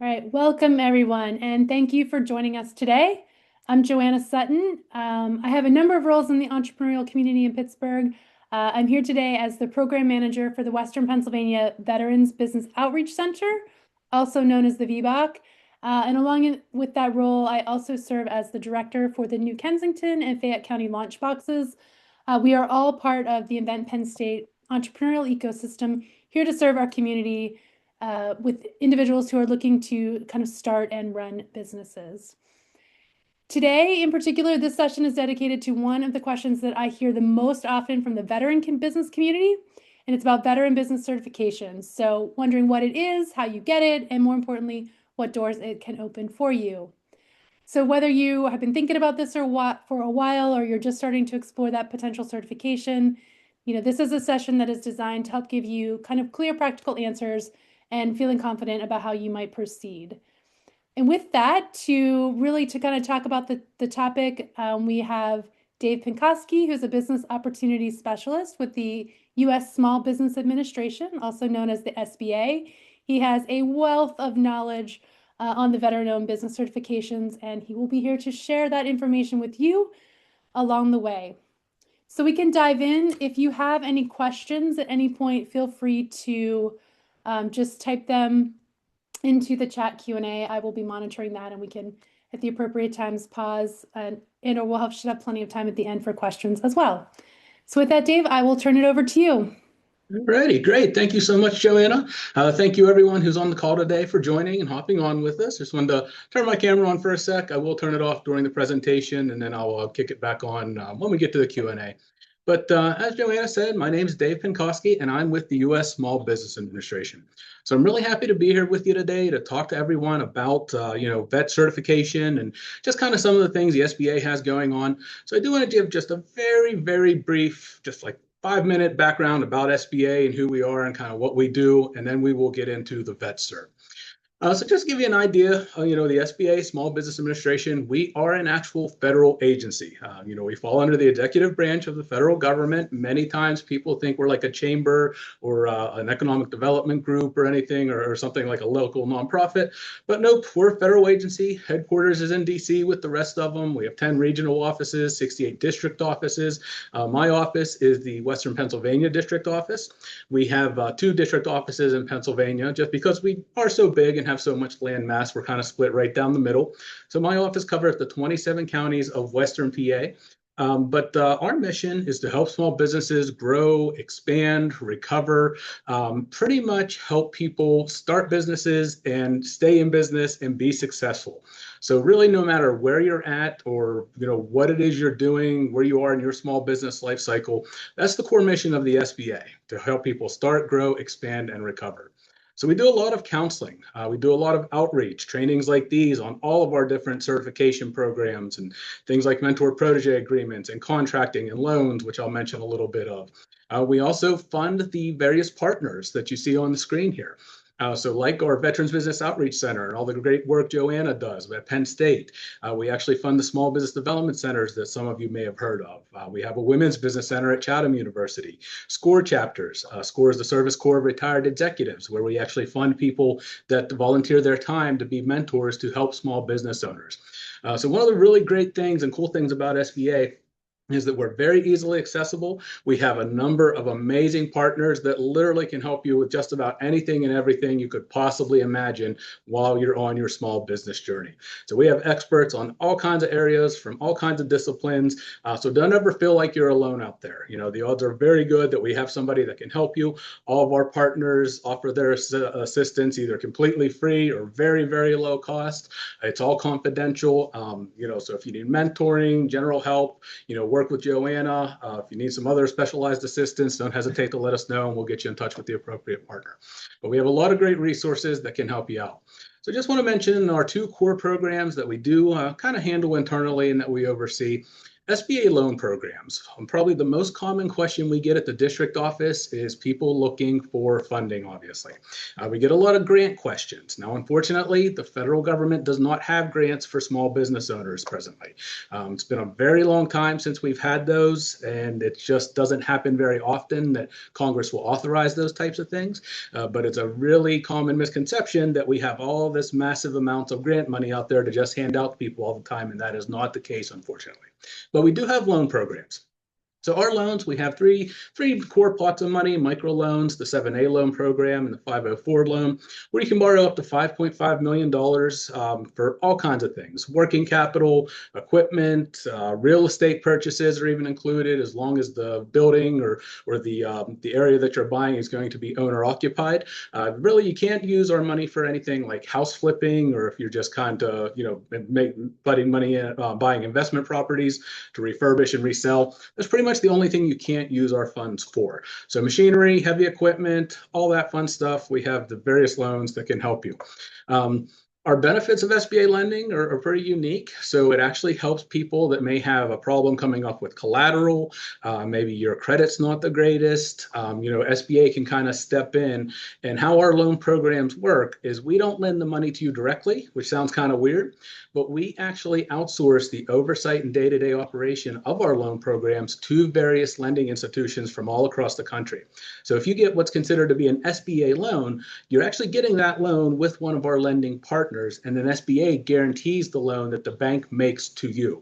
All right, welcome everyone, and thank you for joining us today. I'm Joanna Sutton. I have a number of roles in the entrepreneurial community in Pittsburgh. I'm here today as the program manager for the Western Pennsylvania Veterans Business Outreach Center, also known as the VBOC. And along with that role, I also serve as the director for the New Kensington and Fayette County launch boxes. We are all part of the Invent Penn State entrepreneurial ecosystem, here to serve our community with individuals who are looking to kind of start and run businesses. Today, in particular, this session is dedicated to one of the questions that I hear the most often from the veteran business community, and it's about veteran business certifications. So wondering what it is, how you get it, and more importantly, what doors it can open for you. So whether you have been thinking about this for a while, or you're just starting to explore that potential certification, this is a session that is designed to help give you kind of clear, practical answers and feeling confident about how you might proceed. And with that, to kind of talk about the topic, we have Dave Pinkoski, who's a business opportunity specialist with the U.S. Small Business Administration, also known as the SBA. He has a wealth of knowledge on the veteran-owned business certifications, and he will be here to share that information with you along the way. So we can dive in. If you have any questions at any point, feel free to just type them into the chat Q&A. I will be monitoring that, and we can, at the appropriate times, pause, and or should have plenty of time at the end for questions as well. So with that, Dave, I will turn it over to you. Alrighty, great. Thank you so much, Joanna. Thank you everyone who's on the call today for joining and hopping on with us. Just wanted to turn my camera on for a sec. I will turn it off during the presentation, and then I'll kick it back on when we get to the Q&A. But as Joanna said, my name is Dave Pinkoski, and I'm with the U.S. Small Business Administration. So I'm really happy to be here with you today to talk to everyone about, vet certification and just kind of some of the things the SBA has going on. So I do want to give just a very, very brief, just like 5-minute background about SBA and who we are and kind of what we do, and then we will get into the vet cert. So just to give you an idea, the SBA, Small Business Administration, we are an actual federal agency. We fall under the executive branch of the federal government. Many times people think we're like a chamber or an economic development group or anything, or something like a local nonprofit. But nope, we're a federal agency. Headquarters is in DC with the rest of them. We have 10 regional offices, 68 district offices. My office is the Western Pennsylvania district office. We have 2 district offices in Pennsylvania just because we are so big and have so much land mass. We're kind of split right down the middle. So my office covers the 27 counties of Western PA. But our mission is to help small businesses grow, expand, recover, pretty much help people start businesses and stay in business and be successful. So really, no matter where you're at or what it is you're doing, where you are in your small business life cycle, that's the core mission of the SBA, to help people start, grow, expand, and recover. So we do a lot of counseling. We do a lot of outreach, trainings like these on all of our different certification programs and things like mentor-protege agreements and contracting and loans, which I'll mention a little bit of. We also fund the various partners that you see on the screen here. So like our Veterans Business Outreach Center and all the great work Joanna does at Penn State, we actually fund the small business development centers that some of you may have heard of. We have a women's business center at Chatham University, SCORE chapters. SCORE is the Service Corps of Retired Executives, where we actually fund people that volunteer their time to be mentors to help small business owners. So one of the really great things and cool things about SBA is that we're very easily accessible. We have a number of amazing partners that literally can help you with just about anything and everything you could possibly imagine while you're on your small business journey. So we have experts on all kinds of areas from all kinds of disciplines. So don't ever feel like you're alone out there. The odds are very good that we have somebody that can help you. All of our partners offer their assistance either completely free or very, very low cost. It's all confidential. So if you need mentoring, general help, work with Joanna. If you need some other specialized assistance, don't hesitate to let us know and we'll get you in touch with the appropriate partner. But we have a lot of great resources that can help you out. So just want to mention our 2 core programs that we do kind of handle internally and that we oversee. SBA loan programs. Probably the most common question we get at the district office is people looking for funding, obviously. We get a lot of grant questions. Now, unfortunately, the federal government does not have grants for small business owners presently. It's been a very long time since we've had those, and it just doesn't happen very often that Congress will authorize those types of things. But it's a really common misconception that we have all this massive amounts of grant money out there to just hand out to people all the time, and that is not the case, unfortunately. But we do have loan programs. So our loans, we have three core pots of money: micro loans, the 7A loan program, and the 504 loan, where you can borrow up to $5.5 million for all kinds of things. Working capital, equipment, real estate purchases are even included, as long as the building or the area that you're buying is going to be owner occupied. Really, you can't use our money for anything like house flipping, or if you're just kind of putting money in buying investment properties to refurbish and resell. That's pretty much the only thing you can't use our funds for. So machinery, heavy equipment, all that fun stuff, we have the various loans that can help you. Our benefits of SBA lending are pretty unique. So it actually helps people that may have a problem coming up with collateral. Maybe your credit's not the greatest. SBA can kind of step in. And how our loan programs work is we don't lend the money to you directly, which sounds kind of weird, but we actually outsource the oversight and day-to-day operation of our loan programs to various lending institutions from all across the country. So if you get what's considered to be an SBA loan, you're actually getting that loan with one of our lending partners, and then SBA guarantees the loan that the bank makes to you.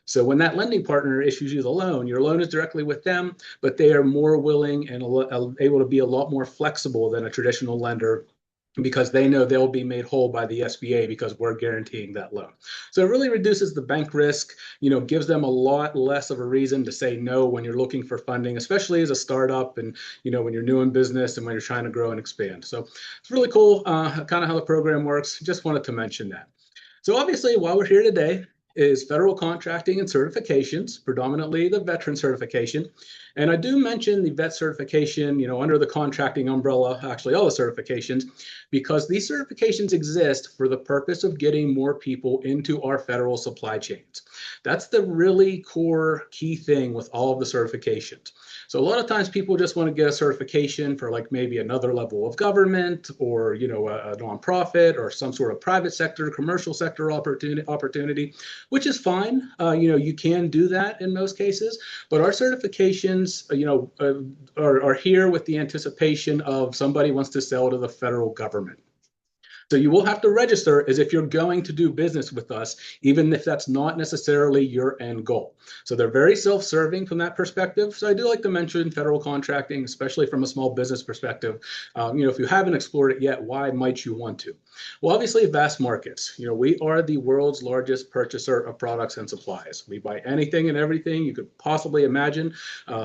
So when that lending partner issues you the loan, your loan is directly with them, but they are more willing and able to be a lot more flexible than a traditional lender, because they know they'll be made whole by the SBA because we're guaranteeing that loan. So it really reduces the bank risk, gives them a lot less of a reason to say no when you're looking for funding, especially as a startup and, when you're new in business and when you're trying to grow and expand. So it's really cool, kind of how the program works. Just wanted to mention that. So obviously, while we're here today, is federal contracting and certifications, predominantly the veteran certification. And I do mention the vet certification, under the contracting umbrella, actually all the certifications, because these certifications exist for the purpose of getting more people into our federal supply chains. That's the really core key thing with all of the certifications. So a lot of times people just want to get a certification for like maybe another level of government, or, a nonprofit or some sort of private sector, commercial sector opportunity, which is fine. You can do that in most cases, but our certifications, are here with the anticipation of somebody wants to sell to the federal government. So you will have to register as if you're going to do business with us, even if that's not necessarily your end goal. So they're very self-serving from that perspective. So I do like to mention federal contracting, especially from a small business perspective. If you haven't explored it yet, why might you want to? Well, obviously, vast markets. We are the world's largest purchaser of products and supplies. We buy anything and everything you could possibly imagine.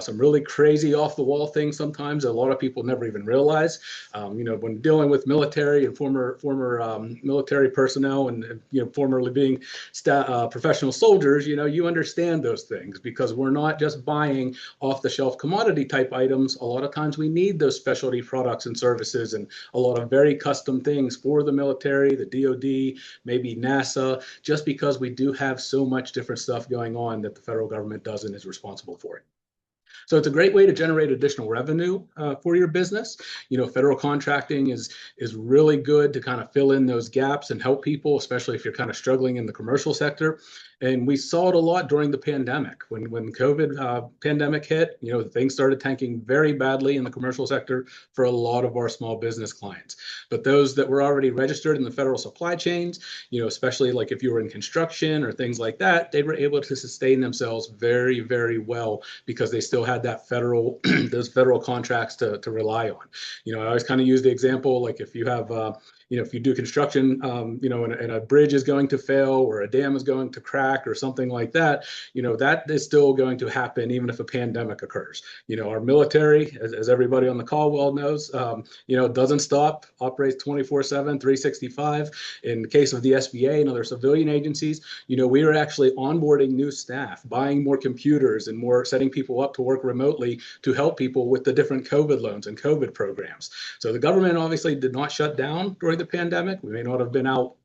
Some really crazy off-the-wall things sometimes a lot of people never even realize. When dealing with military and former military personnel and formerly being professional soldiers, you understand those things, because we're not just buying off-the-shelf commodity type items. A lot of times we need those specialty products and services and a lot of very custom things for the military, the DoD, maybe NASA, just because we do have so much different stuff going on that the federal government does and is responsible for it. So it's a great way to generate additional revenue for your business. Federal contracting is really good to kind of fill in those gaps and help people, especially if you're kind of struggling in the commercial sector. And we saw it a lot during the pandemic. When COVID pandemic hit, things started tanking very badly in the commercial sector for a lot of our small business clients. But those that were already registered in the federal supply chains, especially like if you were in construction or things like that, they were able to sustain themselves very, very well, because they still had that federal those federal contracts to rely on. I always kind of use the example, like if you have if you do construction, and a bridge is going to fail or a dam is going to crack or something like that, that is still going to happen even if a pandemic occurs. Our military, as everybody on the call well knows, doesn't stop, operates 24/7, 365. In the case of the SBA and other civilian agencies, we are actually onboarding new staff, buying more computers and more setting people up to work remotely to help people with the different COVID loans and COVID programs. So the government obviously did not shut down during the pandemic. We may not have been out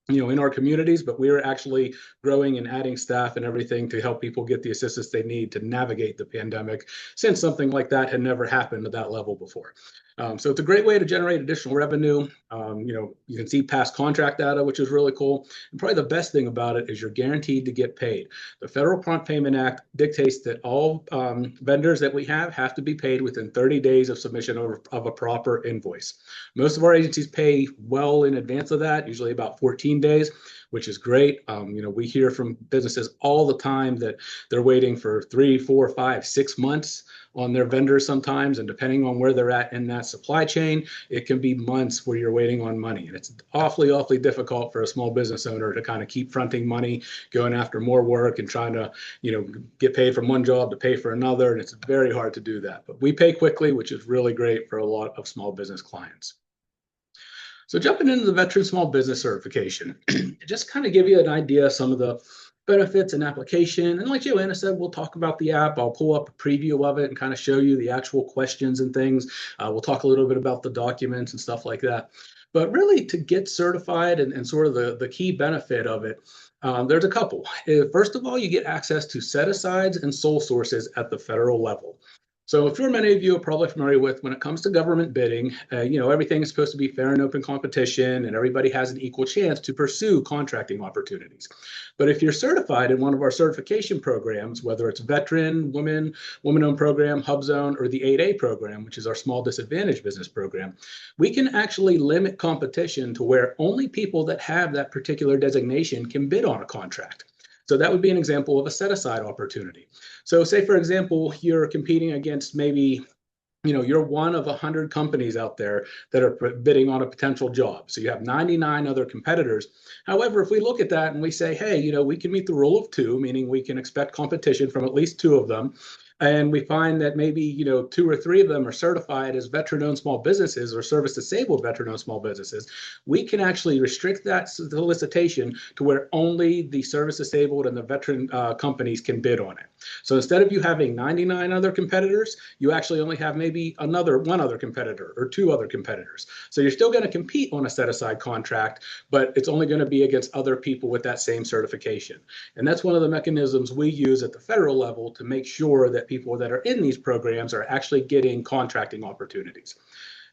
in our communities, but we're actually growing and adding staff and everything to help people get the assistance they need to navigate the pandemic, since something like that had never happened at that level before. So it's a great way to generate additional revenue. You can see past contract data, which is really cool. And probably the best thing about it is you're guaranteed to get paid. The Federal Prompt Payment Act dictates that all vendors that we have to be paid within 30 days of submission of a proper invoice. Most of our agencies pay well in advance of that, usually about 14 days, which is great. We hear from businesses all the time that they're waiting for 3, 4, 5, 6 months on their vendors sometimes, and depending on where they're at in that supply chain, it can be months where you're waiting on money. And it's awfully difficult for a small business owner to kind of keep fronting money, going after more work and trying to, get paid from one job to pay for another. And it's very hard to do that. But we pay quickly, which is really great for a lot of small business clients. So jumping into the Veteran Small Business Certification, just kind of give you an idea of some of the benefits and application. And like Joanna said, we'll talk about the app. I'll pull up a preview of it and kind of show you the actual questions and things. We'll talk a little bit about the documents and stuff like that. But really, to get certified and sort of the key benefit of it, there's a couple. First of all, you get access to set-asides and sole sources at the federal level. So I'm sure many of you are probably familiar with when it comes to government bidding, everything is supposed to be fair and open competition and everybody has an equal chance to pursue contracting opportunities. But if you're certified in one of our certification programs, whether it's Veteran, Women-Owned Program, HubZone, or the 8A program, which is our small disadvantaged business program, we can actually limit competition to where only people that have that particular designation can bid on a contract. So that would be an example of a set-aside opportunity. So say, for example, you're competing against maybe, you're one of 100 companies out there that are bidding on a potential job. So you have 99 other competitors. However, if we look at that and we say, hey, we can meet the rule of two, meaning we can expect competition from at least two of them, and we find that maybe 2 or 3 of them are certified as veteran-owned small businesses or service-disabled veteran-owned small businesses, we can actually restrict that solicitation to where only the service-disabled and the veteran companies can bid on it. So instead of you having 99 other competitors, you actually only have maybe one other competitor or 2 other competitors. So you're still going to compete on a set-aside contract, but it's only going to be against other people with that same certification. And that's one of the mechanisms we use at the federal level to make sure that people that are in these programs are actually getting contracting opportunities.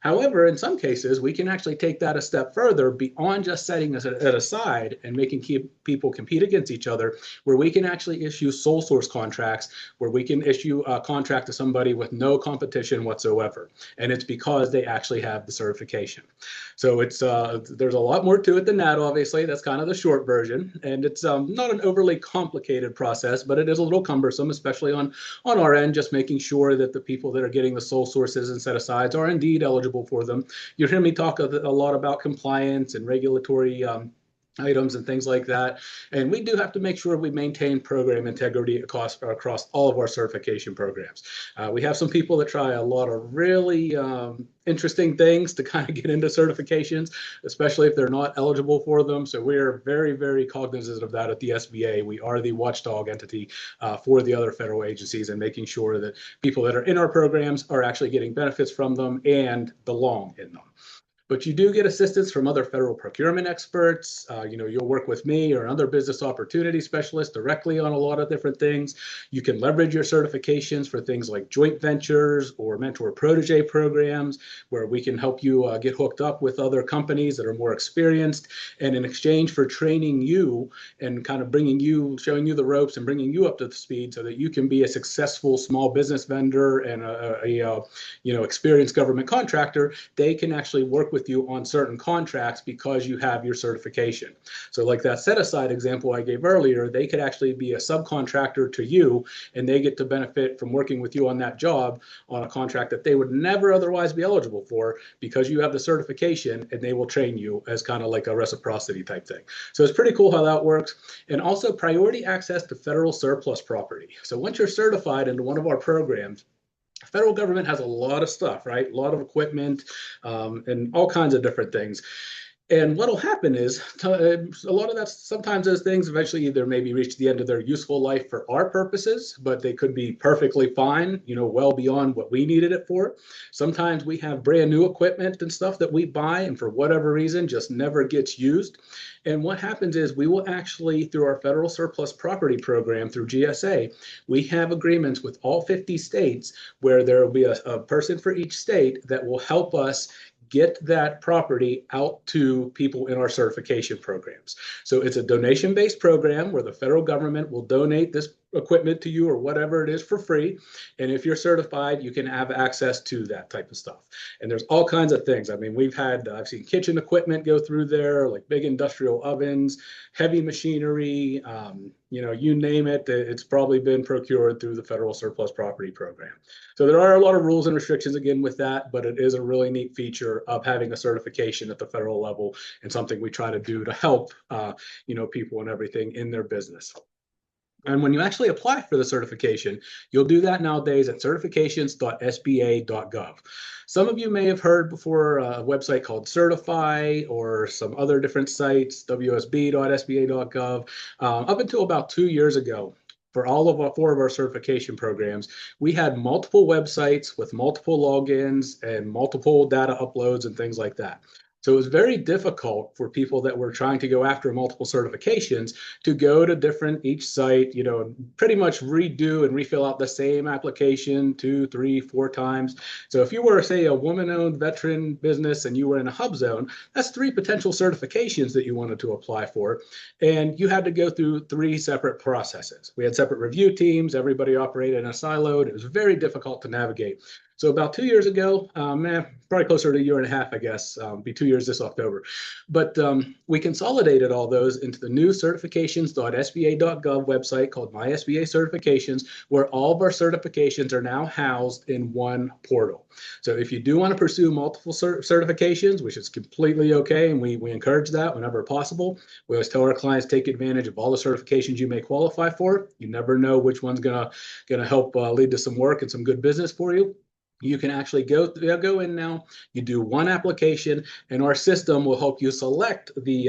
However, in some cases, we can actually take that a step further beyond just setting it aside and making people compete against each other, where we can actually issue sole source contracts, where we can issue a contract to somebody with no competition whatsoever. And it's because they actually have the certification. So it's there's a lot more to it than that, obviously. That's kind of the short version. And it's not an overly complicated process, but it is a little cumbersome, especially on our end, just making sure that the people that are getting the sole sources and set-asides are indeed eligible for them. You hear me talk a lot about compliance and regulatory items and things like that. And we do have to make sure we maintain program integrity across all of our certification programs. We have some people that try a lot of really interesting things to kind of get into certifications, especially if they're not eligible for them. So we're very cognizant of that at the SBA. We are the watchdog entity for the other federal agencies and making sure that people that are in our programs are actually getting benefits from them and belong in them. But you do get assistance from other federal procurement experts. You'll work with me or another business opportunity specialist directly on a lot of different things. You can leverage your certifications for things like joint ventures or mentor protege programs, where we can help you get hooked up with other companies that are more experienced. And in exchange for training you and kind of showing you the ropes and bringing you up to the speed so that you can be a successful small business vendor and a experienced government contractor, they can actually work with you on certain contracts because you have your certification. So like that set-aside example I gave earlier, they could actually be a subcontractor to you, and they get to benefit from working with you on that job on a contract that they would never otherwise be eligible for because you have the certification, and they will train you as kind of like a reciprocity type thing. So it's pretty cool how that works. And also priority access to federal surplus property. So once you're certified into one of our programs, federal government has a lot of stuff, right? A lot of equipment and all kinds of different things. And what'll happen is a lot of that, sometimes those things eventually either maybe reach the end of their useful life for our purposes, but they could be perfectly fine, well beyond what we needed it for. Sometimes we have brand new equipment and stuff that we buy and for whatever reason just never gets used. And what happens is we will actually, through our federal surplus property program through GSA, we have agreements with all 50 states where there will be a person for each state that will help us get that property out to people in our certification programs. So it's a donation-based program where the federal government will donate this equipment to you or whatever it is for free. And if you're certified, you can have access to that type of stuff. And there's all kinds of things. I mean, I've seen kitchen equipment go through there, like big industrial ovens, heavy machinery, you name it, it's probably been procured through the federal surplus property program. So there are a lot of rules and restrictions again with that, but it is a really neat feature of having a certification at the federal level and something we try to do to help, people and everything in their business. And when you actually apply for the certification, you'll do that nowadays at certifications.sba.gov. Some of you may have heard before a website called Certify or some other different sites, wsb.sba.gov. Up until about 2 years ago, for all of our 4 of our certification programs, we had multiple websites with multiple logins and multiple data uploads and things like that. So it was very difficult for people that were trying to go after multiple certifications to go to each site, pretty much redo and refill out the same application 2, 3, 4 times. So if you were, say, a woman-owned veteran business and you were in a hub zone, that's 3 potential certifications that you wanted to apply for. And you had to go through 3 separate processes. We had separate review teams. Everybody operated in a silo. It was very difficult to navigate. So about 2 years ago, probably closer to a year and a half, I guess, be 2 years this October. But we consolidated all those into the new certifications.sba.gov website called My SBA Certifications, where all of our certifications are now housed in one portal. So if you do want to pursue multiple certifications, which is completely okay, and we encourage that whenever possible, we always tell our clients, take advantage of all the certifications you may qualify for. You never know which one's gonna help lead to some work and some good business for you. You can actually go in now, you do one application, and our system will help you select the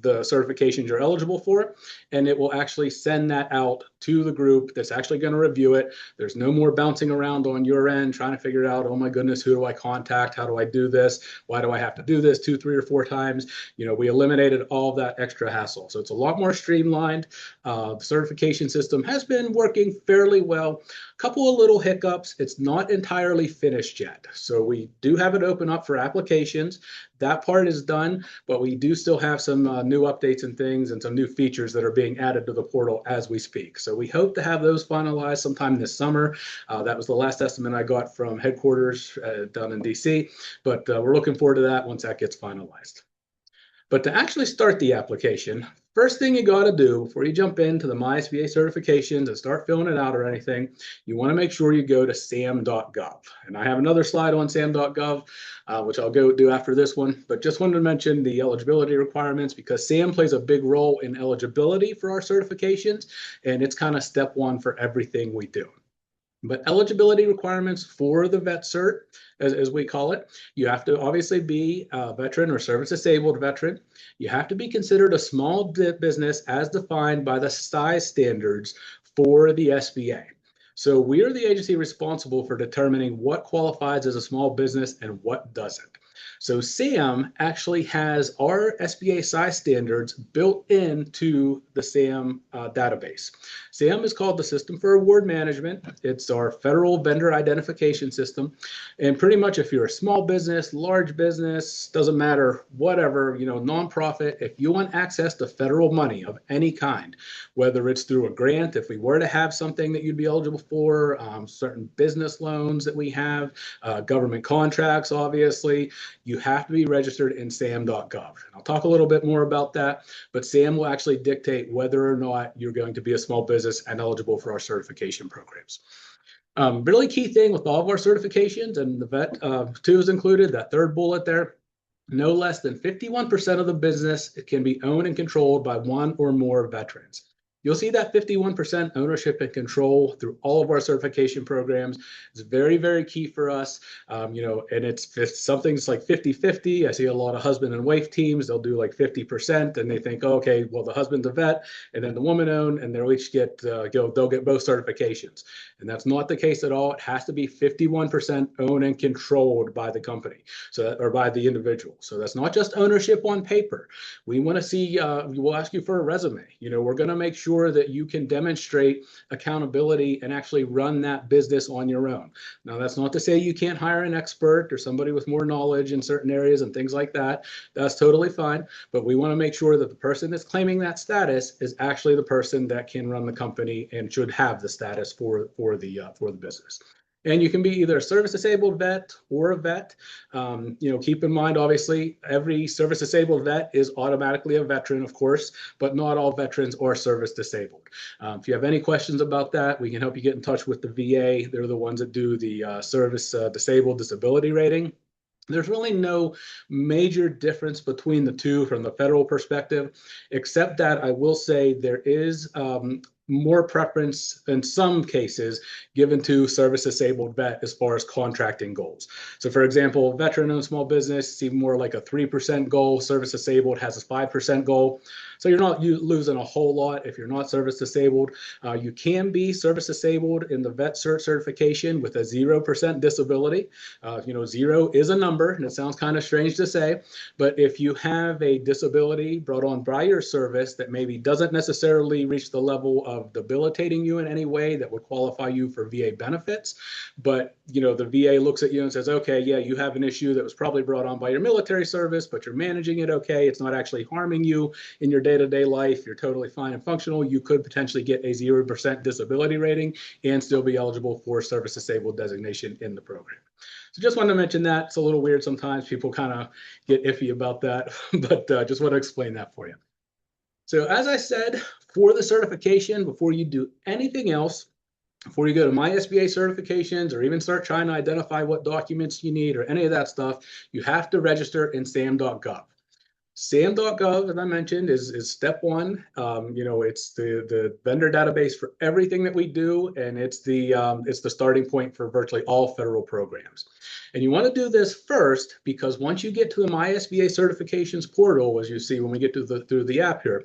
certifications you're eligible for, and it will actually send that out to the group that's actually going to review it. There's no more bouncing around on your end trying to figure out, oh my goodness, who do I contact? How do I do this? Why do I have to do this 2, 3, or 4 times? We eliminated all of that extra hassle. So it's a lot more streamlined. The certification system has been working fairly well. A couple of little hiccups. It's not entirely finished yet. So we do have it open up for applications. That part is done, but we do still have some new updates and things and some new features that are being added to the portal as we speak. So we hope to have those finalized sometime this summer. That was the last estimate I got from headquarters down in DC, but we're looking forward to that once that gets finalized. But to actually start the application, first thing you got to do before you jump into the MySBA certifications and start filling it out or anything, you want to make sure you go to sam.gov. And I have another slide on sam.gov, which I'll go do after this one. But just wanted to mention the eligibility requirements because SAM plays a big role in eligibility for our certifications. And it's kind of step 1 for everything we do. But eligibility requirements for the vet cert, as we call it, you have to obviously be a veteran or service disabled veteran. You have to be considered a small business as defined by the size standards for the SBA. So we are the agency responsible for determining what qualifies as a small business and what doesn't. So SAM actually has our SBA size standards built into the SAM database. SAM is called the System for Award Management. It's our federal vendor identification system. And pretty much if you're a small business, large business, doesn't matter, whatever, nonprofit, if you want access to federal money of any kind, whether it's through a grant, if we were to have something that you'd be eligible for, certain business loans that we have, government contracts, obviously, you have to be registered in sam.gov. And I'll talk a little bit more about that, but SAM will actually dictate whether or not you're going to be a small business and eligible for our certification programs. Really key thing with all of our certifications, and the vet 2 is included, that third bullet there, no less than 51% of the business can be owned and controlled by 1 or more veterans. You'll see that 51% ownership and control through all of our certification programs. It's very, very key for us. And if something's like 50-50, I see a lot of husband and wife teams, they'll do like 50% and they think, oh, okay, well, the husband's a vet and then the woman own, and they'll each get, they'll get both certifications. And that's not the case at all. It has to be 51% owned and controlled by the company, or by the individual. So that's not just ownership on paper. We want to see, we'll ask you for a resume. We're going to make sure that you can demonstrate accountability and actually run that business on your own. Now, that's not to say you can't hire an expert or somebody with more knowledge in certain areas and things like that. That's totally fine. But we want to make sure that the person that's claiming that status is actually the person that can run the company and should have the status for the business. And you can be either a service-disabled vet or a vet. Keep in mind, obviously, every service-disabled vet is automatically a veteran, of course, but not all veterans are service-disabled. If you have any questions about that, we can help you get in touch with the VA. They're the ones that do the service-disabled disability rating. There's really no major difference between the two from the federal perspective, except that I will say there is more preference in some cases given to service disabled vet as far as contracting goals. So for example, veteran owned small business, see more like a 3% goal. Service disabled has a 5% goal. So you're not losing a whole lot if you're not service disabled. You can be service disabled in the vet cert certification with a 0% disability. Zero is a number, and it sounds kind of strange to say, but if you have a disability brought on by your service that maybe doesn't necessarily reach the level of debilitating you in any way that would qualify you for VA benefits, but the VA looks at you and says, okay, yeah, you have an issue that was probably brought on by your military service, but you're managing it okay. It's not actually harming you in your day-to-day life. You're totally fine and functional. You could potentially get a 0% disability rating and still be eligible for service disabled designation in the program. So just wanted to mention that. It's a little weird sometimes. People kind of get iffy about that, but just want to explain that for you. So as I said, for the certification, before you do anything else, before you go to MySBA certifications or even start trying to identify what documents you need or any of that stuff, you have to register in SAM.gov. SAM.gov, as I mentioned, is step one. It's the vendor database for everything that we do, and it's the starting point for virtually all federal programs. And you want to do this first because once you get to the MySBA certifications portal, as you see when we get to through the app here,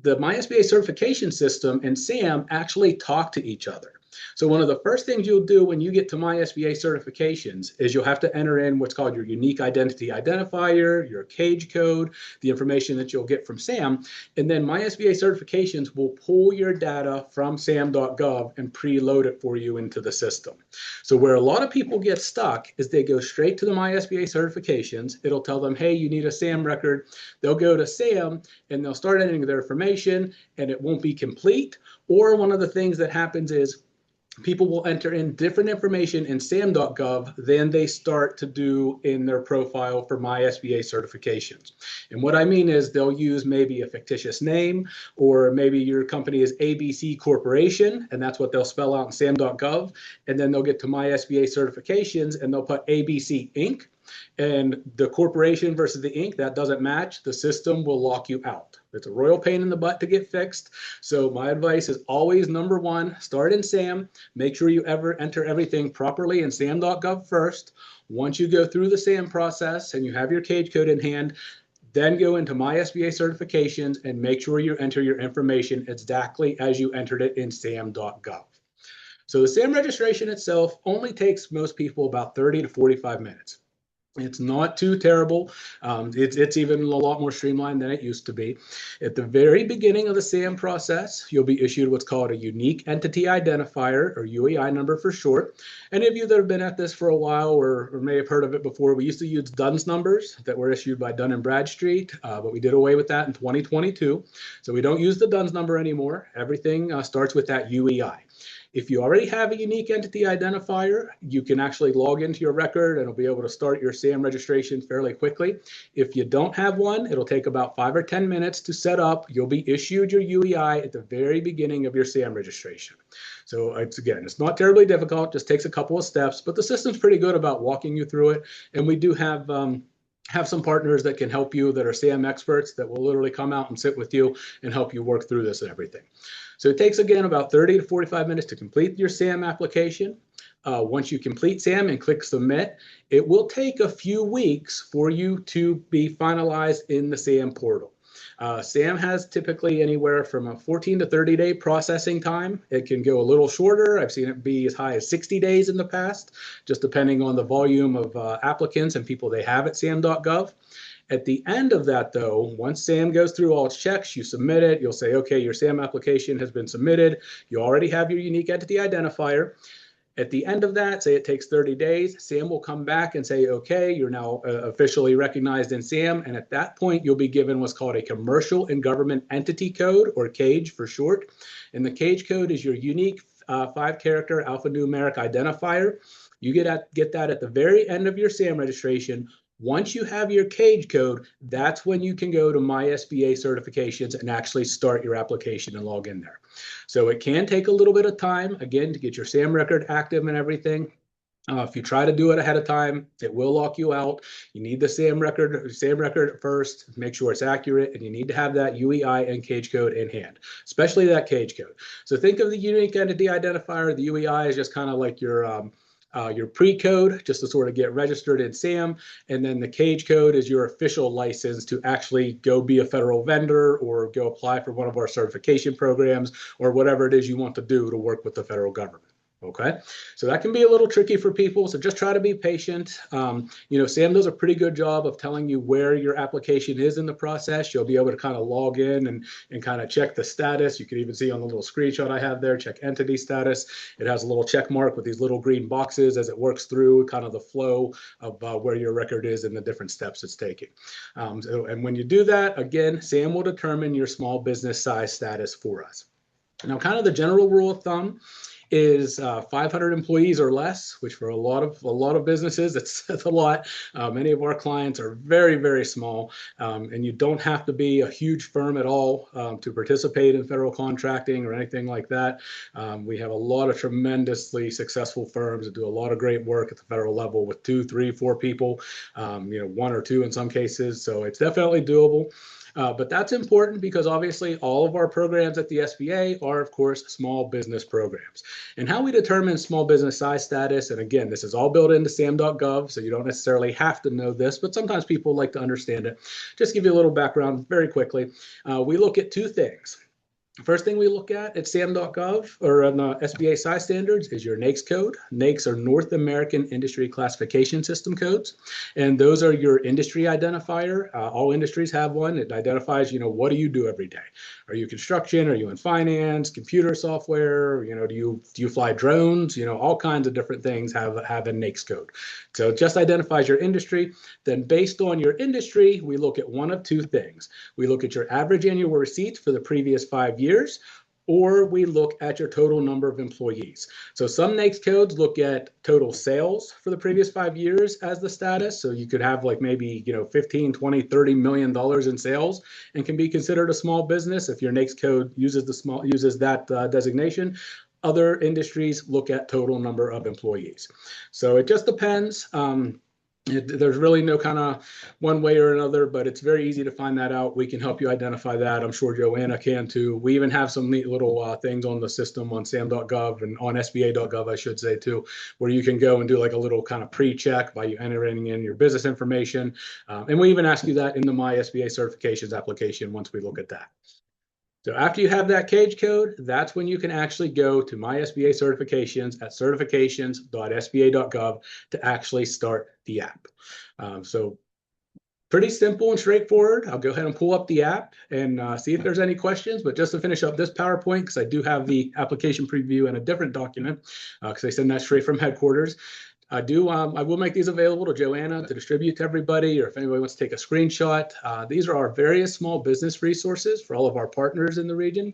the MySBA certification system and SAM actually talk to each other. So one of the first things you'll do when you get to MySBA certifications is you'll have to enter in what's called your unique identity identifier, your cage code, the information that you'll get from SAM, and then MySBA certifications will pull your data from SAM.gov and preload it for you into the system. So where a lot of people get stuck is they go straight to the MySBA certifications. It'll tell them, hey, you need a SAM record. They'll go to SAM and they'll start entering their information and it won't be complete. Or one of the things that happens is people will enter in different information in SAM.gov than they start to do in their profile for MySBA certifications. And what I mean is they'll use maybe a fictitious name, or maybe your company is ABC Corporation, and that's what they'll spell out in SAM.gov. And then they'll get to MySBA certifications and they'll put ABC Inc. And the corporation versus the Inc., that doesn't match. The system will lock you out. It's a royal pain in the butt to get fixed. So my advice is always, number one, start in SAM. Make sure you enter everything properly in SAM.gov first. Once you go through the SAM process and you have your cage code in hand, then go into MySBA certifications and make sure you enter your information exactly as you entered it in SAM.gov. So the SAM registration itself only takes most people about 30 to 45 minutes. It's not too terrible. It's even a lot more streamlined than it used to be. At the very beginning of the SAM process, you'll be issued what's called a unique entity identifier, or UEI number for short. Any of you that have been at this for a while or may have heard of it before, we used to use DUNS numbers that were issued by Dun & Bradstreet, but we did away with that in 2022. So we don't use the DUNS number anymore. Everything starts with that UEI. If you already have a unique entity identifier, you can actually log into your record and it'll be able to start your SAM registration fairly quickly. If you don't have one, it'll take about 5 or 10 minutes to set up. You'll be issued your UEI at the very beginning of your SAM registration. So it's not terribly difficult, just takes a couple of steps, but the system's pretty good about walking you through it. And we do have have some partners that can help you that are SAM experts that will literally come out and sit with you and help you work through this and everything. So it takes, again, about 30 to 45 minutes to complete your SAM application. Once you complete SAM and click submit, it will take a few weeks for you to be finalized in the SAM portal. SAM has typically anywhere from a 14 to 30-day processing time. It can go a little shorter. I've seen it be as high as 60 days in the past, just depending on the volume of applicants and people they have at sam.gov. At the end of that, though, once SAM goes through all its checks, you submit it, you'll say, okay, your SAM application has been submitted. You already have your unique entity identifier. At the end of that, say it takes 30 days, SAM will come back and say, okay, you're now officially recognized in SAM. And at that point, you'll be given what's called a commercial and government entity code, or CAGE for short. And the CAGE code is your unique 5-character alphanumeric identifier. You get that at the very end of your SAM registration. Once you have your CAGE code, that's when you can go to My SBA certifications and actually start your application and log in there. So it can take a little bit of time, again, to get your SAM record active and everything. If you try to do it ahead of time, it will lock you out. You need the SAM record first, make sure it's accurate, and you need to have that UEI and CAGE code in hand, especially that CAGE code. So think of the unique entity identifier. The UEI is just kind of like your pre-code, just to sort of get registered in SAM, and then the CAGE code is your official license to actually go be a federal vendor or go apply for one of our certification programs or whatever it is you want to do to work with the federal government. Okay, so that can be a little tricky for people, so just try to be patient. SAM does a pretty good job of telling you where your application is in the process. You'll be able to kind of log in and kind of check the status. You can even see on the little screenshot I have there, check entity status. It has a little check mark with these little green boxes as it works through kind of the flow of where your record is and the different steps it's taking. And when you do that, again, SAM will determine your small business size status for us. Now, kind of the general rule of thumb is 500 employees or less, which for a lot of businesses, that's a lot. Many of our clients are very, very small, and you don't have to be a huge firm at all to participate in federal contracting or anything like that. We have a lot of tremendously successful firms that do a lot of great work at the federal level with 2, 3, 4 people, 1 or 2 in some cases. So it's definitely doable. But that's important because obviously all of our programs at the SBA are, of course, small business programs. And how we determine small business size status, and again, this is all built into sam.gov, so you don't necessarily have to know this, but sometimes people like to understand it. Just give you a little background very quickly. We look at 2 things. First thing we look at sam.gov or on SBA size standards is your NAICS code. NAICS are North American Industry Classification System codes, and those are your industry identifier. All industries have one. It identifies, what do you do every day? Are you construction? Are you in finance, computer software? Do you fly drones? All kinds of different things have a NAICS code. So it just identifies your industry. Then based on your industry, we look at one of 2 things. We look at your average annual receipts for the previous 5 years, or we look at your total number of employees. So some NAICS codes look at total sales for the previous 5 years as the status. So you could have like maybe, 15, 20, $30 million in sales and can be considered a small business if your NAICS code uses that designation. Other industries look at total number of employees. So it just depends. There's really no kind of one way or another, but it's very easy to find that out. We can help you identify that. I'm sure Joanna can too. We even have some neat little things on the system on sam.gov and on sba.gov, I should say too, where you can go and do like a little kind of pre-check by you entering in your business information. And we even ask you that in the My SBA certifications application once we look at that. So after you have that CAGE code, that's when you can actually go to My SBA certifications at certifications.sba.gov to actually start the app. So pretty simple and straightforward. I'll go ahead and pull up the app and see if there's any questions. But just to finish up this PowerPoint, because I do have the application preview in a different document, because I send that straight from headquarters. I will make these available to Joanna to distribute to everybody, or if anybody wants to take a screenshot. These are our various small business resources for all of our partners in the region.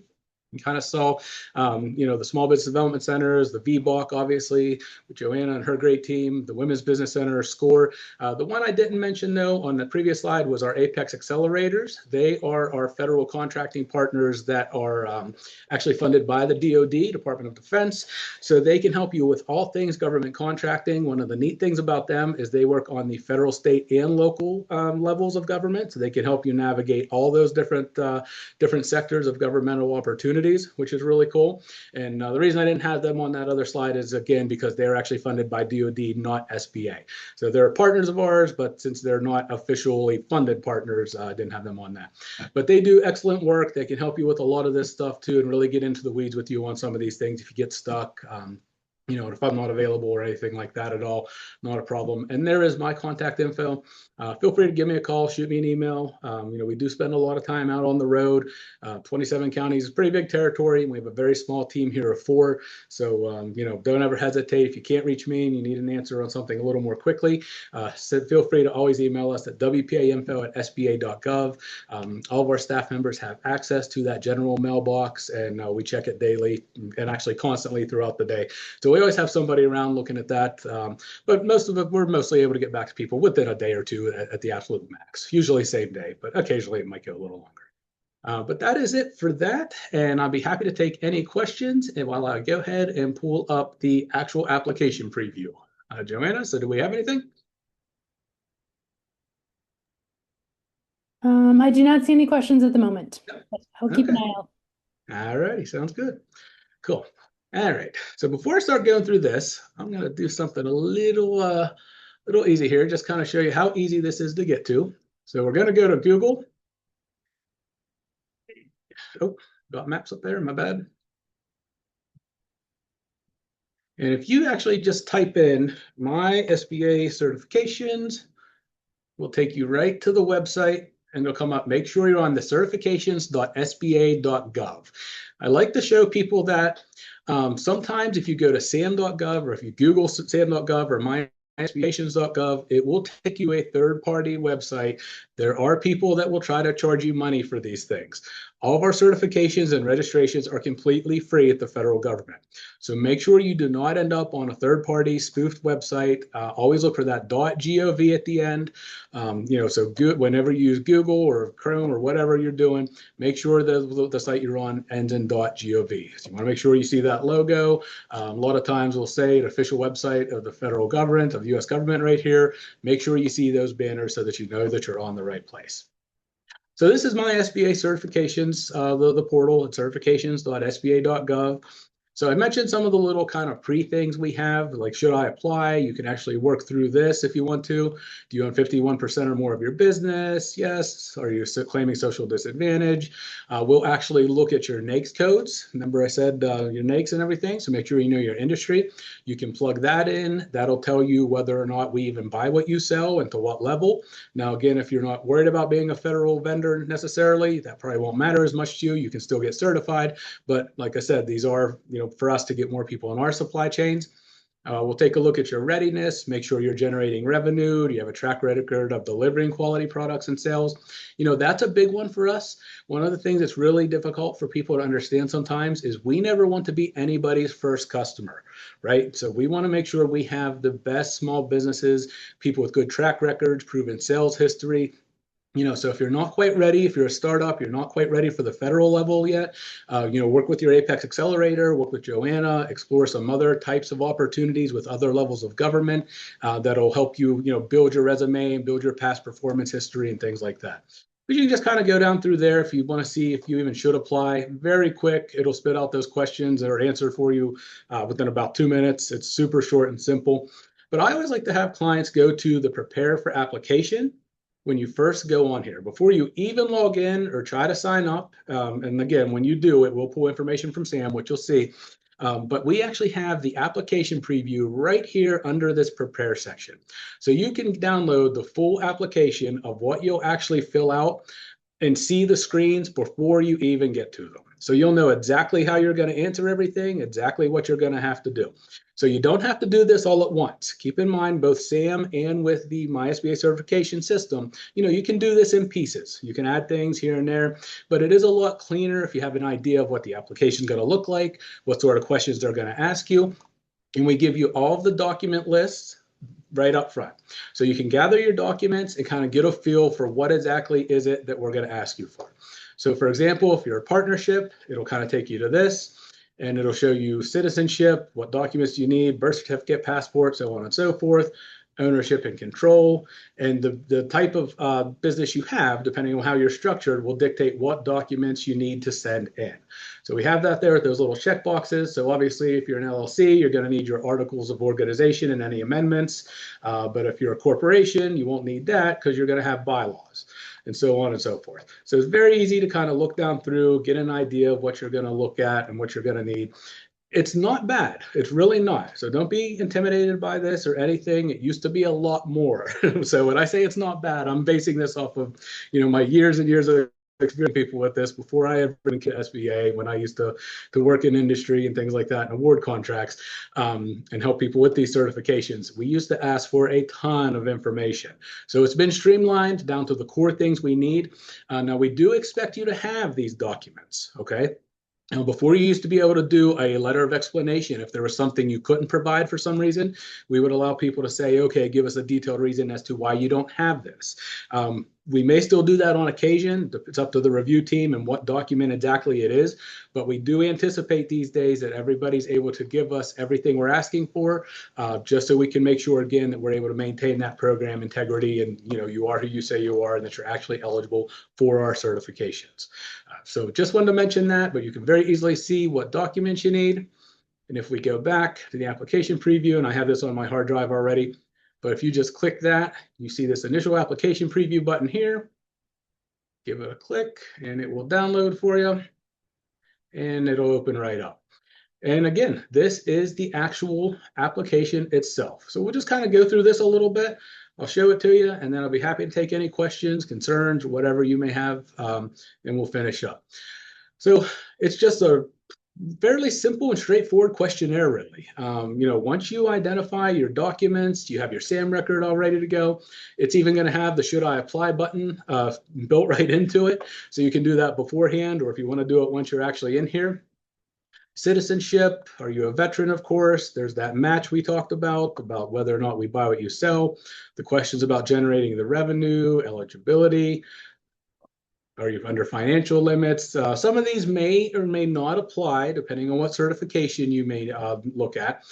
You kind of saw, the Small Business Development Centers, the VBOC, obviously, with Joanna and her great team, the Women's Business Center, SCORE. The one I didn't mention, though, on the previous slide was our Apex Accelerators. They are our federal contracting partners that are actually funded by the DoD, Department of Defense. So they can help you with all things government contracting. One of the neat things about them is they work on the federal, state, and local levels of government. So they can help you navigate all those different sectors of governmental opportunities, which is really cool. And the reason I didn't have them on that other slide is, again, because they're actually funded by DoD, not SBA. So they're partners of ours, but since they're not officially funded partners, I didn't have them on that. But they do excellent work. They can help you with a lot of this stuff too, and really get into the weeds with you on some of these things if you get stuck. If I'm not available or anything like that at all, not a problem. And there is my contact info. Feel free to give me a call, shoot me an email. We do spend a lot of time out on the road. 27 counties is a pretty big territory, and we have a very small team here of 4. So, don't ever hesitate. If you can't reach me and you need an answer on something a little more quickly, feel free to always email us at wpainfo@sba.gov. All of our staff members have access to that general mailbox, and we check it daily and actually constantly throughout the day. So we always have somebody around looking at that. But most of it, we're mostly able to get back to people within a day or two at the absolute max, usually same day, but occasionally it might go a little longer. But that is it for that. And I'll be happy to take any questions. And while I go ahead and pull up the actual application preview. Joanna, so do we have anything? I do not see any questions at the moment. I'll keep an eye out. All righty, sounds good. Cool. All right. So before I start going through this, I'm going to do something a little easy here, just kind of show you how easy this is to get to. So we're going to go to Google. Oh, got maps up there, my bad. And if you actually just type in my SBA certifications, we'll take you right to the website, and it'll come up. Make sure you're on the certifications.sba.gov. I like to show people that sometimes if you go to sam.gov or if you Google sam.gov or mycertifications.gov, it will take you a third-party website. There are people that will try to charge you money for these things. All of our certifications and registrations are completely free at the federal government. So make sure you do not end up on a third-party spoofed website. Always look for that .gov at the end. So good, whenever you use Google or Chrome or whatever you're doing, make sure the site you're on ends in .gov. So you want to make sure you see that logo. A lot of times we'll say an official website of the federal government, of the U.S. government right here. Make sure you see those banners so that you know that you're on the right place. So this is my SBA certifications, the portal at certifications.sba.gov. So I mentioned some of the little kind of pre-things we have, like should I apply? You can actually work through this if you want to. Do you own 51% or more of your business? Yes. Are you claiming social disadvantage? We'll actually look at your NAICS codes. Remember I said your NAICS and everything, so make sure you know your industry. You can plug that in. That'll tell you whether or not we even buy what you sell and to what level. Now, again, if you're not worried about being a federal vendor necessarily, that probably won't matter as much to you. You can still get certified. But like I said, these are, for us to get more people in our supply chains. We'll take a look at your readiness, make sure you're generating revenue. Do you have a track record of delivering quality products and sales? That's a big one for us. One of the things that's really difficult for people to understand sometimes is we never want to be anybody's first customer, right? So we want to make sure we have the best small businesses, people with good track records, proven sales history. So if you're not quite ready, if you're a startup, you're not quite ready for the federal level yet, work with your Apex Accelerator, work with Joanna, explore some other types of opportunities with other levels of government that'll help you, build your resume and build your past performance history and things like that. But you can just kind of go down through there if you want to see if you even should apply. Very quick, it'll spit out those questions that are answered for you within about 2 minutes. It's super short and simple. But I always like to have clients go to the prepare for application when you first go on here, before you even log in or try to sign up. And again, when you do, it will pull information from Sam, which you'll see. But we actually have the application preview right here under this prepare section. So you can download the full application of what you'll actually fill out and see the screens before you even get to them. So you'll know exactly how you're going to answer everything, exactly what you're going to have to do. So you don't have to do this all at once. Keep in mind, both SAM and with the MySBA certification system, you can do this in pieces. You can add things here and there, but it is a lot cleaner if you have an idea of what the application is going to look like, what sort of questions they're going to ask you. And we give you all of the document lists right up front. So you can gather your documents and kind of get a feel for what exactly is it that we're going to ask you for. So for example, if you're a partnership, it'll kind of take you to this, and it'll show you citizenship, what documents you need, birth certificate, passport, so on and so forth, ownership and control, and the type of business you have, depending on how you're structured, will dictate what documents you need to send in. So we have that there with those little check boxes. So obviously, if you're an LLC, you're going to need your articles of organization and any amendments. But if you're a corporation, you won't need that because you're going to have bylaws and so on and so forth. So it's very easy to kind of look down through, get an idea of what you're going to look at and what you're going to need. It's not bad. It's really not. So don't be intimidated by this or anything. It used to be a lot more. So when I say it's not bad, I'm basing this off of, my years and years of experience people with this before I ever went to SBA, when I used to work in industry and things like that and award contracts and help people with these certifications. We used to ask for a ton of information. So it's been streamlined down to the core things we need. Now we do expect you to have these documents, okay? Now, before you used to be able to do a letter of explanation, if there was something you couldn't provide for some reason, we would allow people to say, okay, give us a detailed reason as to why you don't have this. We may still do that on occasion. It's up to the review team and what document exactly it is, but we do anticipate these days that everybody's able to give us everything we're asking for, just so we can make sure, again, that we're able to maintain that program integrity and, you are who you say you are and that you're actually eligible for our certifications. So just wanted to mention that, but you can very easily see what documents you need. And if we go back to the application preview, and I have this on my hard drive already, but if you just click that, you see this initial application preview button here. Give it a click and it will download for you and it'll open right up. And again, this is the actual application itself. So we'll just kind of go through this a little bit. I'll show it to you and then I'll be happy to take any questions, concerns, whatever you may have, and we'll finish up. So it's just a fairly simple and straightforward questionnaire, really. Once you identify your documents, you have your SAM record all ready to go. It's even going to have the should I apply button built right into it. So you can do that beforehand, or if you want to do it once you're actually in here. Citizenship, are you a veteran? Of course, there's that match we talked about whether or not we buy what you sell, the questions about generating the revenue, eligibility. Are you under financial limits? Some of these may or may not apply depending on what certification you may look at.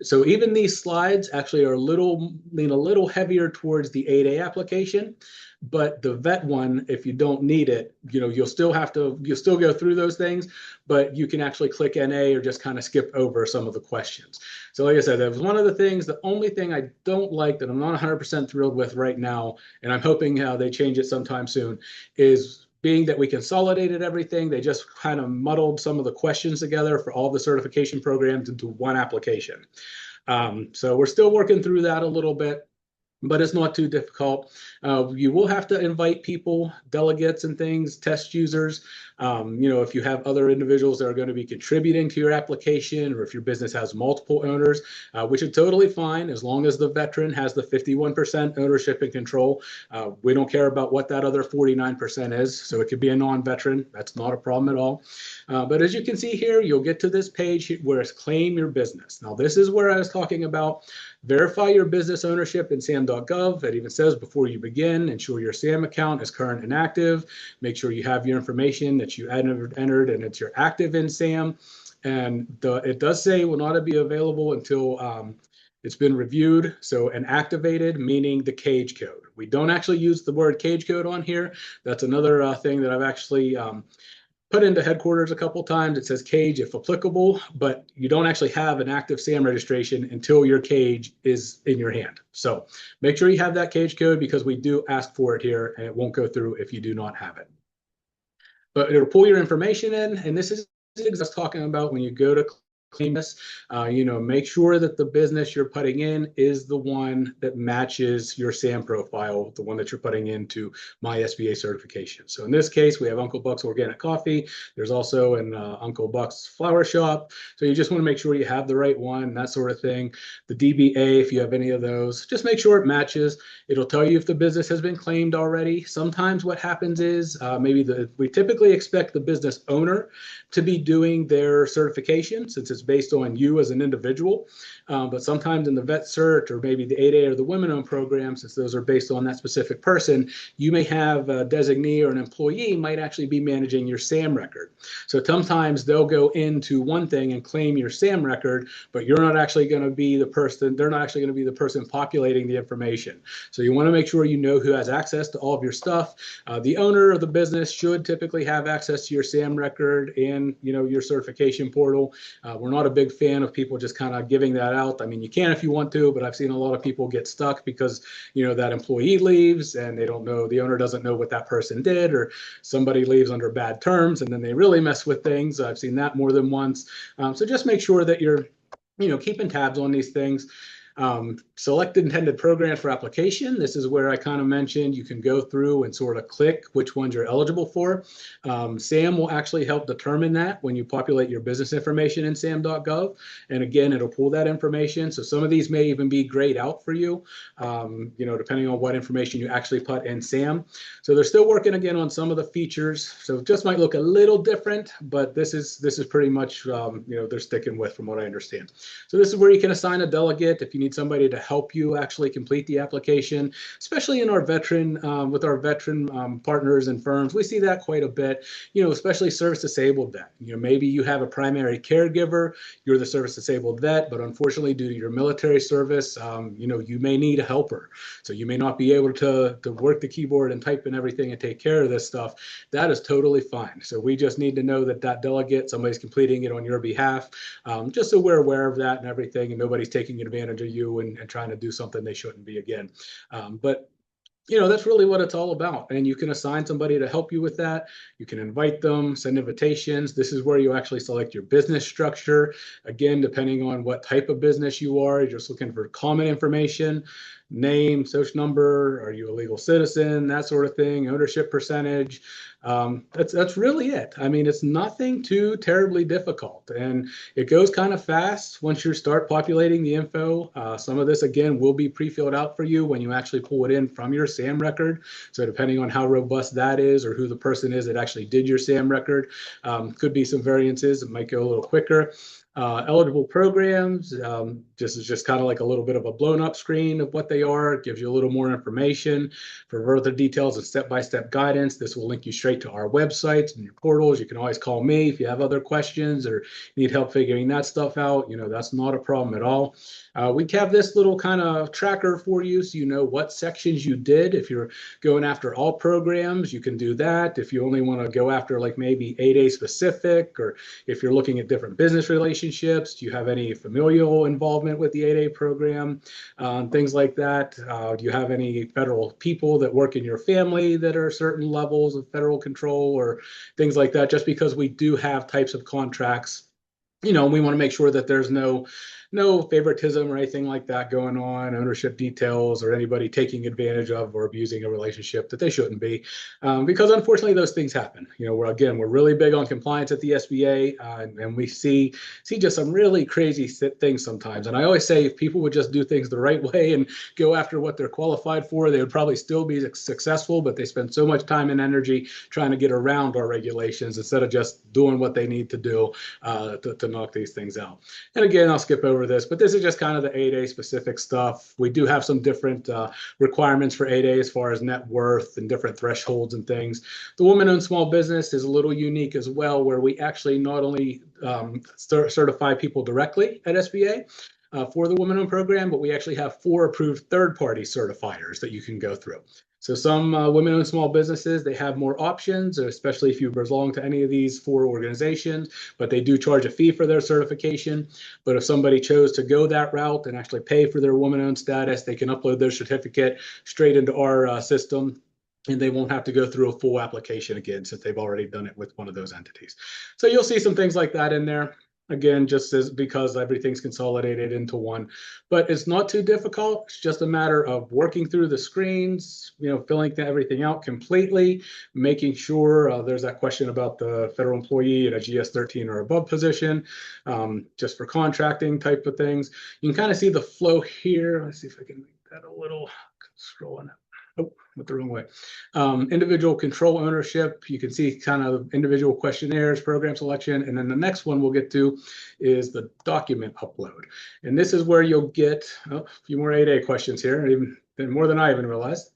So even these slides actually are lean a little heavier towards the 8A application, but the vet one, if you don't need it, you'll still go through those things, but you can actually click NA or just kind of skip over some of the questions. So like I said, that was one of the things. The only thing I don't like, that I'm not 100% thrilled with right now, and I'm hoping they change it sometime soon, is being that we consolidated everything, they just kind of muddled some of the questions together for all the certification programs into one application. So we're still working through that a little bit, but it's not too difficult. You will have to invite people, delegates and things, test users. If you have other individuals that are going to be contributing to your application, or if your business has multiple owners, which is totally fine as long as the veteran has the 51% ownership and control. We don't care about what that other 49% is. So it could be a non-veteran. That's not a problem at all. But as you can see here, you'll get to this page where it's claim your business. Now, this is where I was talking about verify your business ownership in SAM.gov. It even says before you begin, ensure your SAM account is current and active. Make sure you have your information that you entered and it's your active in SAM. And it does say will not be available until it's been reviewed. So and activated, meaning the cage code. We don't actually use the word cage code on here. That's another thing that I've actually put into headquarters a couple times. It says cage if applicable, but you don't actually have an active SAM registration until your cage is in your hand. So make sure you have that cage code because we do ask for it here and it won't go through if you do not have it. But it'll pull your information in, and this is what I was talking about when you go to claim this, make sure that the business you're putting in is the one that matches your SAM profile, the one that you're putting into my SBA certification. So in this case, we have Uncle Buck's Organic Coffee. There's also an Uncle Buck's Flower Shop. So you just want to make sure you have the right one, that sort of thing. The DBA, if you have any of those, just make sure it matches. It'll tell you if the business has been claimed already. Sometimes what happens is we typically expect the business owner to be doing their certification since it's based on you as an individual. But sometimes in the vet cert or maybe the 8A or the women-owned program, since those are based on that specific person, you may have a designee or an employee might actually be managing your SAM record. So sometimes they'll go into one thing and claim your SAM record, but you're not actually going to be the person, they're not actually going to be the person populating the information. So you want to make sure you know who has access to all of your stuff. The owner of the business should typically have access to your SAM record and your certification portal. We're not a big fan of people just kind of giving that out. I mean, you can if you want to, but I've seen a lot of people get stuck because that employee leaves and they don't know, the owner doesn't know what that person did, or somebody leaves under bad terms and then they really mess with things. I've seen that more than once. So just make sure that you're keeping tabs on these things. Select intended program for application. This is where I kind of mentioned you can go through and sort of click which ones you're eligible for. SAM will actually help determine that when you populate your business information in sam.gov. And again, it'll pull that information. So some of these may even be grayed out for you, depending on what information you actually put in SAM. So they're still working again on some of the features. So it just might look a little different, but this is pretty much, they're sticking with from what I understand. So this is where you can assign a delegate if you need somebody to help you actually complete the application, especially in our with our veteran partners and firms. We see that quite a bit, especially service disabled vet. Maybe you have a primary caregiver, you're the service disabled vet, but unfortunately due to your military service, you may need a helper. So you may not be able to work the keyboard and type and everything and take care of this stuff. That is totally fine. So we just need to know that delegate, somebody's completing it on your behalf, just so we're aware of that and everything, and nobody's taking advantage of you and trying to do something they shouldn't be again. But that's really what it's all about. And you can assign somebody to help you with that. You can invite them, send invitations. This is where you actually select your business structure. Again, depending on what type of business you are, you're just looking for common information, name, social number, are you a legal citizen, that sort of thing, ownership percentage. That's really it. I mean, it's nothing too terribly difficult, and it goes kind of fast once you start populating the info. Some of this, again, will be pre-filled out for you when you actually pull it in from your SAM record. So depending on how robust that is or who the person is that actually did your SAM record, could be some variances. It might go a little quicker. Eligible programs, this is just kind of like a little bit of a blown up screen of what they are. It gives you a little more information. For further details and step-by-step guidance, this will link you straight to our websites and your portals. You can always call me if you have other questions or need help figuring that stuff out. That's not a problem at all. We have this little kind of tracker for you so you know what sections you did. If you're going after all programs, you can do that. If you only want to go after like maybe 8A specific, or if you're looking at different business relationships, do you have any familial involvement with the 8A program, things like that? Do you have any federal people that work in your family that are certain levels of federal control or things like that? Just because we do have types of contracts, we want to make sure that there's no favoritism or anything like that going on, ownership details, or anybody taking advantage of or abusing a relationship that they shouldn't be, because unfortunately those things happen. We're really big on compliance at the SBA, and we see just some really crazy things sometimes. And I always say if people would just do things the right way and go after what they're qualified for, they would probably still be successful, but they spend so much time and energy trying to get around our regulations instead of just doing what they need to do to knock these things out. And again, I'll skip over this, but this is just kind of the 8A specific stuff. We do have some different requirements for 8A as far as net worth and different thresholds and things. The woman-owned small business is a little unique as well, where we actually not only certify people directly at SBA for the woman-owned program, but we actually have 4 approved third-party certifiers that you can go through. So some women-owned small businesses, they have more options, especially if you belong to any of these 4 organizations, but they do charge a fee for their certification. But if somebody chose to go that route and actually pay for their woman-owned status, they can upload their certificate straight into our system, and they won't have to go through a full application again since they've already done it with one of those entities. So you'll see some things like that in there. Again, just as because everything's consolidated into one, but it's not too difficult. It's just a matter of working through the screens, filling everything out completely, making sure there's that question about the federal employee at a GS-13 or above position, just for contracting type of things. You can kind of see the flow here. Let's see if I can make that a little scrolling. Oh, went the wrong way. Individual control ownership. You can see kind of individual questionnaires, program selection, and then the next one we'll get to is the document upload. And this is where you'll get a few more 8A questions here, even more than I even realized.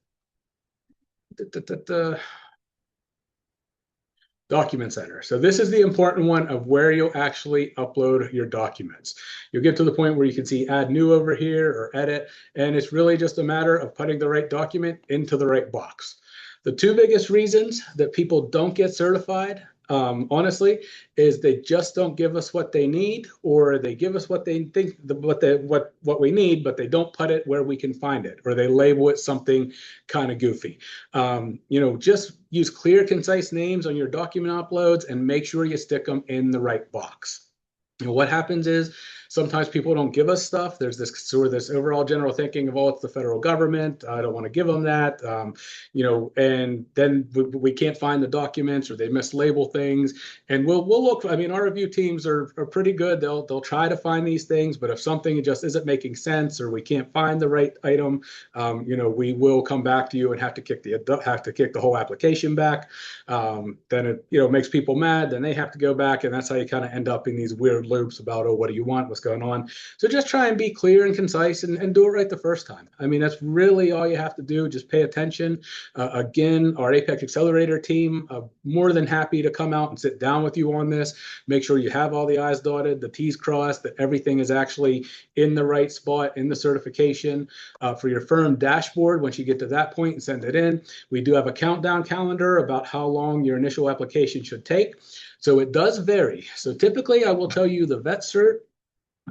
Document Center. So this is the important one of where you'll actually upload your documents. You'll get to the point where you can see add new over here or edit, and it's really just a matter of putting the right document into the right box. The two biggest reasons that people don't get certified, honestly, is they just don't give us what they need, or they give us what they think what we need, but they don't put it where we can find it, or they label it something kind of goofy. Just use clear, concise names on your document uploads and make sure you stick them in the right box. What happens is sometimes people don't give us stuff. There's this sort of this overall general thinking of, oh, it's the federal government. I don't want to give them that. And then we can't find the documents, or they mislabel things. And we'll look. I mean, our review teams are pretty good. They'll try to find these things, but if something just isn't making sense, or we can't find the right item, we will come back to you and have to kick the whole application back. Then it makes people mad. Then they have to go back, and that's how you kind of end up in these weird loops about, oh, what do you want? What's going on? So just try and be clear and concise, and do it right the first time. I mean, that's really all you have to do. Just pay attention. Again, our Apex Accelerator team, more than happy to come out and sit down with you on this. Make sure you have all the I's dotted, the T's crossed, that everything is actually in the right spot in the certification. For your firm dashboard, once you get to that point and send it in, we do have a countdown calendar about how long your initial application should take. So it does vary. So typically, I will tell you the vet cert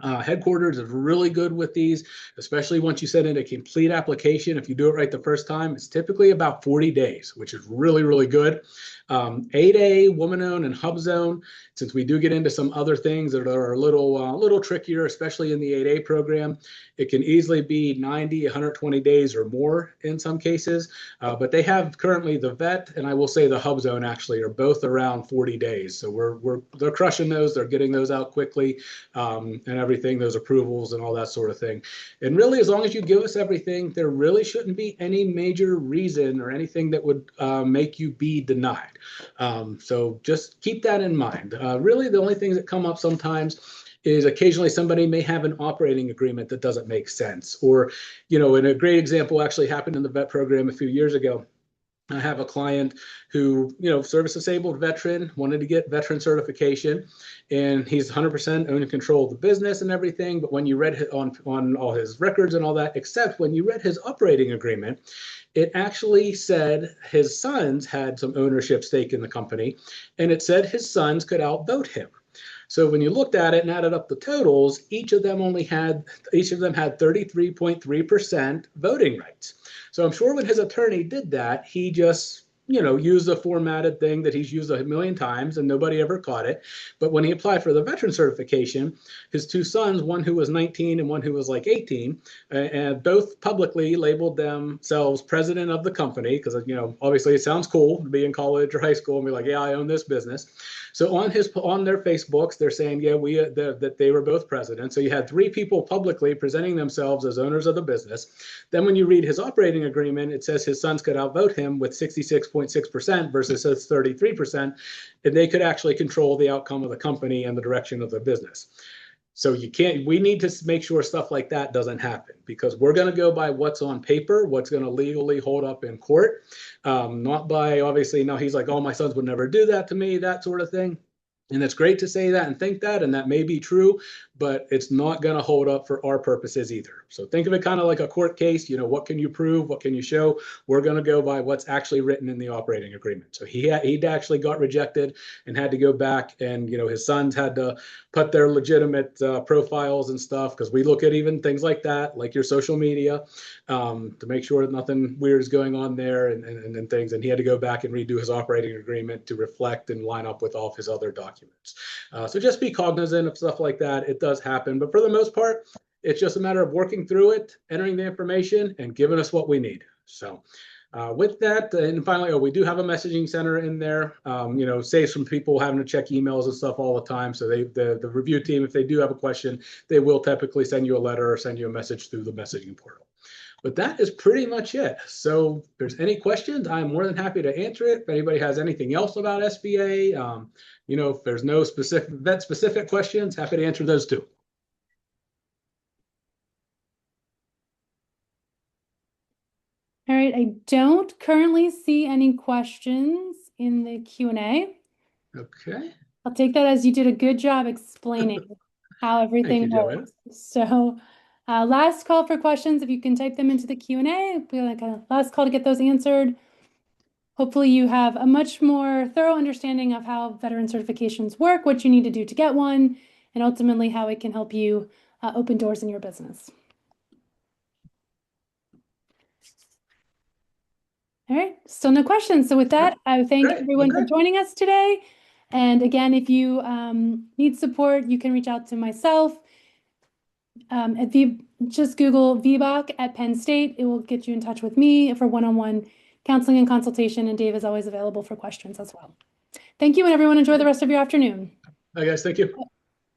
headquarters is really good with these, especially once you send in a complete application. If you do it right the first time, it's typically about 40 days, which is really, really good. 8A, Woman Owned, and Hub Zone, since we do get into some other things that are a little trickier, especially in the 8A program, it can easily be 90, 120 days or more in some cases. But they have currently the vet, and I will say the Hub Zone actually are both around 40 days. So they're crushing those. They're getting those out quickly, and everything, those approvals and all that sort of thing. And really, as long as you give us everything, there really shouldn't be any major reason or anything that would make you be denied. So just keep that in mind. Really, the only things that come up sometimes is occasionally somebody may have an operating agreement that doesn't make sense. Or, and a great example actually happened in the vet program a few years ago. I have a client who, service disabled veteran, wanted to get veteran certification, and he's 100% own and control of the business and everything. But when you read on all his records and all that, except when you read his operating agreement, it actually said his sons had some ownership stake in the company, and it said his sons could outvote him. So when you looked at it and added up the totals, each of them had 33.3% voting rights. So I'm sure when his attorney did that, he just, used a formatted thing that he's used a million times and nobody ever caught it. But when he applied for the veteran certification, his two sons, one who was 19 and one who was like 18, and both publicly labeled themselves president of the company because, obviously it sounds cool to be in college or high school and be like, yeah, I own this business. So on their Facebooks, they're saying, yeah, that they were both president. So you had three people publicly presenting themselves as owners of the business. Then when you read his operating agreement, it says his sons could outvote him with 66.6% versus his 33%, and they could actually control the outcome of the company and the direction of the business. So we need to make sure stuff like that doesn't happen, because we're going to go by what's on paper, what's going to legally hold up in court, not by, obviously, no, he's like, oh, my sons would never do that to me, that sort of thing. And it's great to say that and think that, and that may be true, but it's not going to hold up for our purposes either. So think of it kind of like a court case. What can you prove? What can you show? We're going to go by what's actually written in the operating agreement. So he actually got rejected and had to go back, and his sons had to put their legitimate profiles and stuff, because we look at even things like that, like your social media, to make sure that nothing weird is going on there and things. And he had to go back and redo his operating agreement to reflect and line up with all of his other documents. documents. So just be cognizant of stuff like that. It does happen, but for the most part, it's just a matter of working through it, entering the information, and giving us what we need. So with that, and finally, we do have a messaging center in there. Saves from people having to check emails and stuff all the time. So the review team, if they do have a question, they will typically send you a letter or send you a message through the messaging portal. But that is pretty much it. So if there's any questions, I'm more than happy to answer it. If anybody has anything else about SBA, if there's no specific questions, happy to answer those too. All right, I don't currently see any questions in the Q&A. Okay. I'll take that as you did a good job explaining how everything works. So last call for questions. If you can type them into the Q&A, it'll be like a last call to get those answered. Hopefully you have a much more thorough understanding of how veteran certifications work, what you need to do to get one, and ultimately how it can help you open doors in your business. All right, still no questions. So with that, I thank everyone for joining us today. And again, if you need support, you can reach out to myself. Just Google VBOC at Penn State. It will get you in touch with me for one-on-one counseling and consultation, and Dave is always available for questions as well. Thank you, and everyone enjoy the rest of your afternoon. Bye, guys. Thank you.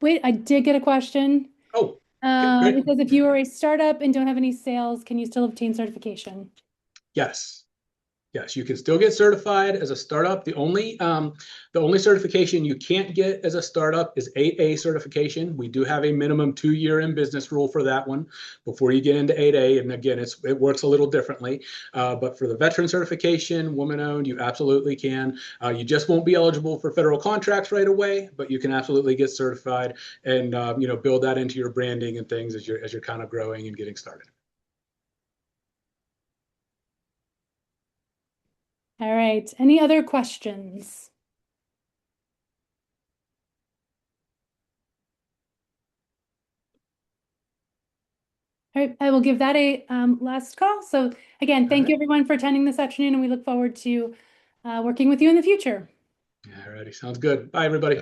Wait, I did get a question. Oh, okay, it says, if you are a startup and don't have any sales, can you still obtain certification? Yes. Yes, you can still get certified as a startup. The only certification you can't get as a startup is 8A certification. We do have a minimum 2-year in business rule for that one before you get into 8A. And again, it works a little differently. But for the veteran certification, woman-owned, you absolutely can. You just won't be eligible for federal contracts right away, but you can absolutely get certified and build that into your branding and things as you're kind of growing and getting started. All right. Any other questions? All right, I will give that a last call. So again, thank you everyone for attending this afternoon, and we look forward to working with you in the future. All righty, sounds good. Bye, everybody.